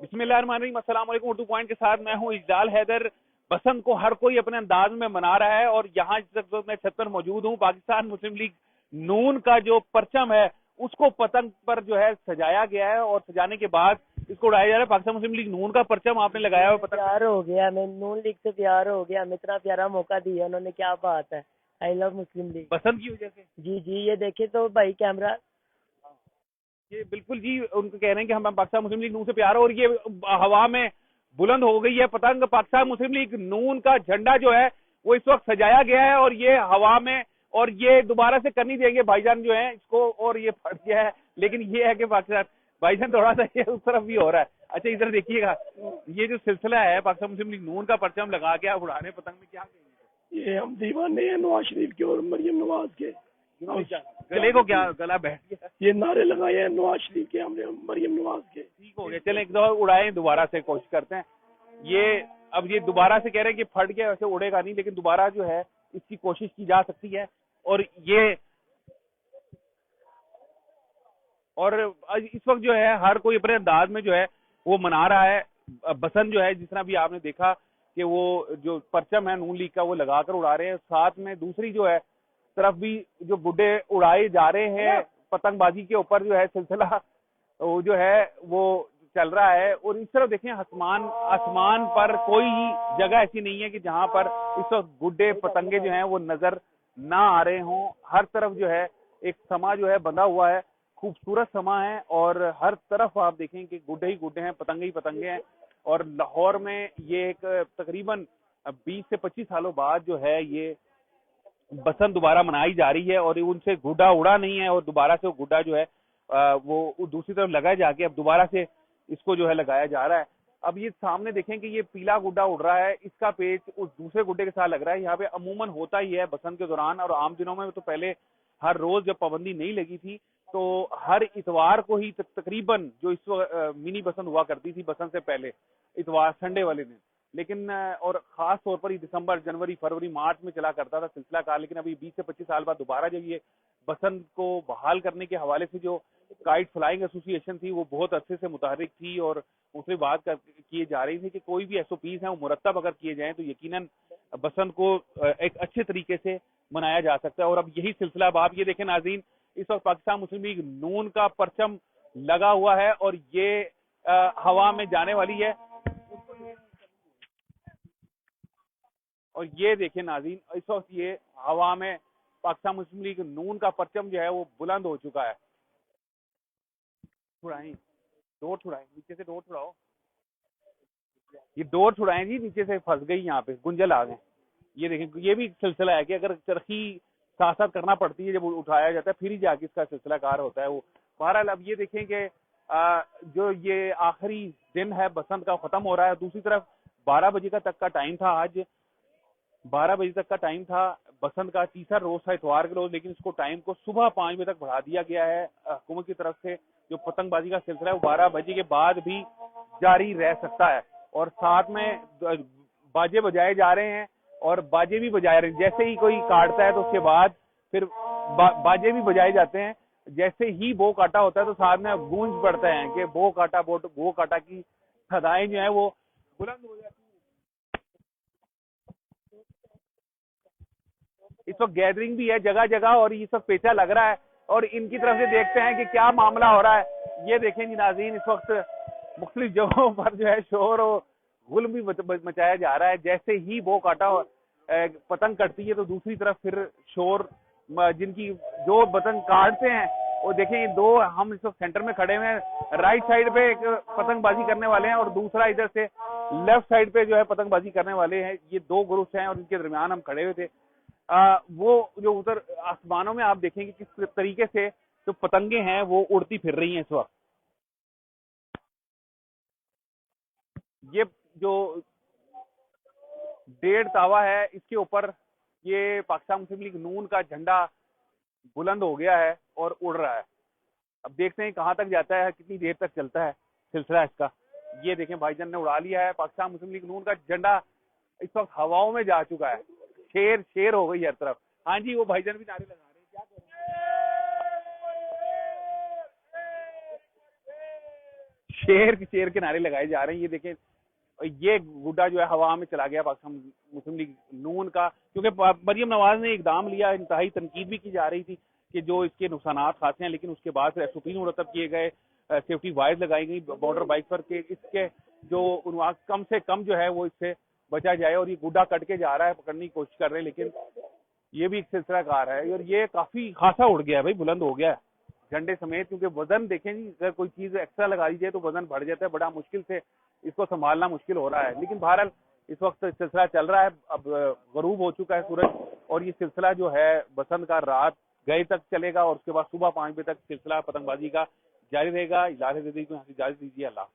बिस्मिल्लाहिर्रहमानिर्रहीम, अस्सलाम वालेकुम। उर्दू पॉइंट के साथ मैं हूं इजलाल हैदर। बसंत को हर कोई अपने अंदाज में मना रहा है और यहाँ जिस वक्त मैं छत पर मौजूद हूँ, पाकिस्तान मुस्लिम लीग नून का जो परचम है उसको पतंग पर जो है सजाया गया है और सजाने के बाद इसको उड़ाया जा रहा है। पाकिस्तान मुस्लिम लीग नून का परचम आपने लगाया हुआ पतंग। प्यार हो गया, मैं नून लीग से प्यार हो गया। हमें इतना प्यारा मौका दिया उन्होंने, क्या बात है। I love Muslim league. बसंत की वजह से जी जी, ये देखे तो भाई कैमरा। ये बिल्कुल जी, उनको कह रहे हैं कि हम पाकिस्तान मुस्लिम लीग नून से प्यार हो, और ये हवा में बुलंद हो गई है पतंग। पाकिस्तान मुस्लिम लीग नून का झंडा जो है वो इस वक्त सजाया गया है और ये हवा में, और ये दोबारा से करनी देंगे भाईजान जो है इसको, और ये फट गया है। लेकिन ये है कि पाकिस्तान भाईजान थोड़ा सा ये उस तरफ भी हो रहा है। अच्छा, इधर देखिएगा, ये जो सिलसिला है पाकिस्तान मुस्लिम लीग नून का परचम लगा के आप उड़ाने पतंग में, क्या कहेंगे? ये हम दीवाने हैं नवाज शरीफ के और मरियम नवाज के। गले को क्या गला बैठ गया? ये नारे लगाए हैं नवाज शरीफ के, हमने मरियम नवाज के। ठीक हो गया, चलें एक दफा उड़ाएं, दोबारा से कोशिश करते हैं। ये अब ये दोबारा से कह रहे हैं कि फट गया, वैसे उड़ेगा नहीं, लेकिन दोबारा जो है इसकी कोशिश की जा सकती है। और ये और इस वक्त जो है हर कोई अपने अंदाज में जो है वो मना रहा है बसंत जो है। जिस तरह भी आपने देखा कि वो जो परचम है नून लीग का वो लगाकर उड़ा रहे हैं, साथ में दूसरी जो है तरफ भी जो गुड्डे उड़ाए जा रहे हैं पतंगबाजी के ऊपर जो है सिलसिला वो जो है वो चल रहा है। और इस तरफ देखें, आसमान पर कोई जगह ऐसी नहीं है कि जहां पर इस वक्त गुड्डे पतंगे जो हैं वो नजर ना आ रहे हों। हर तरफ जो है एक समा जो है बंधा हुआ है, खूबसूरत समा है, और हर तरफ आप देखें कि गुड्डे ही गुड्डे हैं, पतंगे ही पतंगे हैं। और लाहौर में ये एक तकरीबन 20 से 25 सालों बाद जो है ये बसंत दोबारा मनाई जा रही है, और उनसे गुड्डा उड़ा नहीं है, और दोबारा से वो गुड्डा जो है वो दूसरी तरफ लगाया जाके अब दोबारा से इसको जो है लगाया जा रहा है। अब ये सामने देखें कि ये पीला गुड्डा उड़ रहा है, इसका पेच उस दूसरे गुड्डे के साथ लग रहा है। यहाँ पे अमूमन होता ही है बसंत के दौरान, और आम दिनों में तो पहले हर रोज जब पाबंदी नहीं लगी थी तो हर इतवार को ही तकरीबन जो इस मिनी बसंत हुआ करती थी बसंत से पहले, इतवार संडे वाले दिन। लेकिन और खास तौर पर ही दिसंबर, जनवरी, फरवरी, मार्च में चला करता था सिलसिला कार। लेकिन अभी 20 से 25 साल बाद दोबारा जब ये बसंत को बहाल करने के हवाले से जो काइट फ्लाइंग एसोसिएशन थी वो बहुत अच्छे से मुतहरिक थी, और उससे बात किए जा रही थी कि कोई भी एसओपीज हैं वो मुरतब अगर किए जाएं तो यकीनन बसंत को एक अच्छे तरीके से मनाया जा सकता है। और अब यही सिलसिला, अब आप ये देखें नाज़रीन, इस वक्त पाकिस्तान मुस्लिम लीग नून का परचम लगा हुआ है और ये हवा में जाने वाली है। और ये देखें नाज़रीन, इस वक्त ये हवा में पाकिस्तान मुस्लिम लीग नून का परचम जो है वो बुलंद हो चुका है। छुड़ाएं, डोर छुड़ाएं, नीचे से डोर छुड़ाओ, ये डोर छुड़ाएं जी, नीचे से फंस गई, यहाँ पे गुंजल आ गए। ये देखें, ये भी सिलसिला है कि अगर चरखी साथ साथ करना पड़ती है, जब उठाया जाता है फिर ही जाके इसका सिलसिला कार होता है वो। बहरहाल अब ये देखें कि जो ये आखिरी दिन है बसंत का खत्म हो रहा है। दूसरी तरफ 12 बजे का तक का टाइम था, आज 12 बजे तक का टाइम था बसंत का, तीसरा रोज था इतवार के रोज, लेकिन इसको टाइम को सुबह 5 बजे तक बढ़ा दिया गया है हुकूमत की तरफ से। जो पतंगबाजी का सिलसिला है वो 12 बजे के बाद भी जारी रह सकता है, और साथ में बाजे बजाए जा रहे हैं, और बाजे भी बजाए रहे हैं। जैसे ही कोई काटता है तो उसके बाद फिर बाजे भी बजाए जाते हैं। जैसे ही बो काटा होता है तो साथ में गूंज पड़ते हैं कि बो काटा की सदाएं जो है वो बुलंद हो जाती है। इस वक्त गैदरिंग भी है जगह जगह, और ये सब पेचा लग रहा है, और इनकी तरफ से देखते हैं कि क्या मामला हो रहा है। ये देखें जी नाज़रीन, इस वक्त मुख्तलिफ जगहों पर जो है शोर और गुल भी मचाया जा रहा है। जैसे ही वो काटा पतंग कटती है तो दूसरी तरफ फिर शोर, जिनकी जो पतंग काटते हैं वो देखें, ये दो हम इस वक्त सेंटर में खड़े हुए हैं। राइट साइड पे एक पतंगबाजी करने वाले हैं और दूसरा इधर से लेफ्ट साइड पे जो है पतंगबाजी करने वाले हैं। ये दो ग्रुप्स हैं और इनके दरमियान हम खड़े हुए थे। वो जो उधर आसमानों में आप देखेंगे किस तरीके से जो पतंगे हैं वो उड़ती फिर रही हैं इस वक्त। ये जो 1.5 तावा है इसके ऊपर ये पाकिस्तान मुस्लिम लीग नून का झंडा बुलंद हो गया है और उड़ रहा है। अब देखते हैं कहां तक जाता है, कितनी देर तक चलता है सिलसिला इसका। ये देखें, भाईजान ने उड़ा लिया है। पाकिस्तान मुस्लिम लीग नून का झंडा इस वक्त हवाओं में जा चुका है, शेर हो गई हर तरफ। हाँ जी, वो भाईजान भी नारे लगा रहे हैं, क्या करें। शेर के नारे लगाए जा रहे हैं। ये देखें, ये गुड्डा जो है हवा में चला गया पाकिस्तान मुस्लिम लीग नून का, क्योंकि मरियम नवाज ने इकदाम लिया, इंतहाई तनकीद भी की जा रही थी कि जो इसके नुकसानात खासे हैं, लेकिन उसके बाद फिर SOP मुरतब किए गए, सेफ्टी वाइज लगाई गई बॉर्डर बाइक पर के इसके जो उन्वास कम से कम जो है वो इससे बचा जाए। और ये गुड्डा कट के जा रहा है, पकड़ने की कोशिश कर रहे हैं, लेकिन ये भी एक सिलसिला कार है और ये काफी खासा उड़ गया है भाई, बुलंद हो गया है झंडे समेत, क्योंकि वजन देखें जी, अगर कोई चीज एक्स्ट्रा लगा दी जाए तो वजन बढ़ जाता है, बड़ा मुश्किल से इसको संभालना मुश्किल हो रहा है। लेकिन बहरहाल इस वक्त सिलसिला चल रहा है, अब गरूब हो चुका है सूरज, और ये सिलसिला जो है बसंत का रात गए तक चलेगा और उसके बाद सुबह 5 बजे तक सिलसिला पतंगबाजी का जारी रहेगा। इजाजत दे दी, इजाजत दीजिए, अल्लाह।